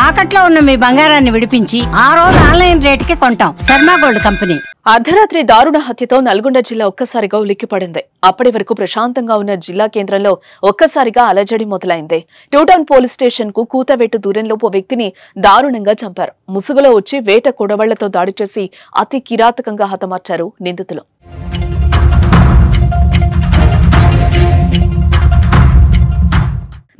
తాకట్లో ఉన్న మీ బంగారాన్ని విడిపించి ఆ రోజు ఆన్లైన్ రేటుకి కొంటాం. Sharma gold company. అర్ధరాత్రి దారుణ హత్యతో నల్గొండ జిల్లా ఒక్కసారిగా ఉలిక్కిపడింది. అప్పటి వరకు ప్రశాంతంగా ఉన్న జిల్లా కేంద్రంలో ఒక్కసారిగా అలజడి మొదలైంది. టూటౌన్ పోలీస్ స్టేషన్ కు కూతవేటు దూరంలో ఓ వ్యక్తిని దారుణంగా చంపారు. ముసుగులో వచ్చి వేట కొడవళ్లతో దాడి చేసి అతి కిరాతకంగా హతమార్చారు నిందితులు.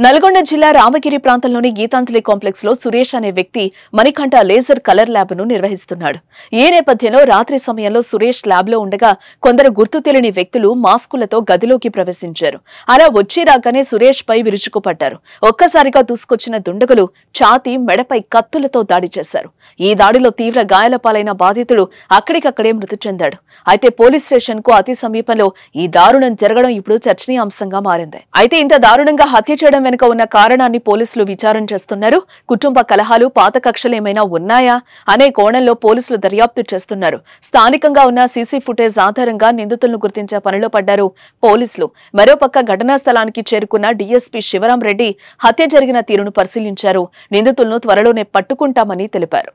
నల్గొండ జిల్లా రామగిరి ప్రాంతంలోని గీతాంజలి కాంప్లెక్స్ లో సురేష్ అనే వ్యక్తి మణికంఠ లేజర్ కలర్ ల్యాబ్ ను నిర్వహిస్తున్నాడు. ఈ నేపథ్యంలో రాత్రి సమయంలో సురేష్ ల్యాబ్ లో ఉండగా కొందరు గుర్తు తెలియని వ్యక్తులు మాస్కులతో గదిలోకి ప్రవేశించారు. అలా వచ్చి రాగానే సురేష్ పై విరుచుకుపడ్డారు. ఒక్కసారిగా దూసుకొచ్చిన దుండగులు ఛాతీ మెడపై కత్తులతో దాడి చేశారు. ఈ దాడిలో తీవ్ర గాయాల పాలైన బాధితుడు అక్కడికక్కడే మృతి చెందాడు. అయితే పోలీస్ స్టేషన్ కు అతి సమీపంలో ఈ దారుణం జరగడం ఇప్పుడు చర్చనీయాంశంగా మారింది. అయితే ఇంత దారుణంగా హత్య చేయడం వెనుక ఉన్న కారణాన్ని పోలీసులు విచారణ చేస్తున్నారు. కుటుంబ కలహాలు, పాత కక్షలు ఏమైనా ఉన్నాయా అనే కోణంలో పోలీసులు దర్యాప్తు చేస్తున్నారు. స్థానికంగా ఉన్న సీసీ ఫుటేజ్ ఆధారంగా నిందితులను గుర్తించే పనిలో పడ్డారు పోలీసులు. మరోపక్క ఘటనా స్థలానికి చేరుకున్న డీఎస్పీ శివరాం రెడ్డి హత్య జరిగిన తీరును పరిశీలించారు. నిందితులను త్వరలోనే పట్టుకుంటామని తెలిపారు.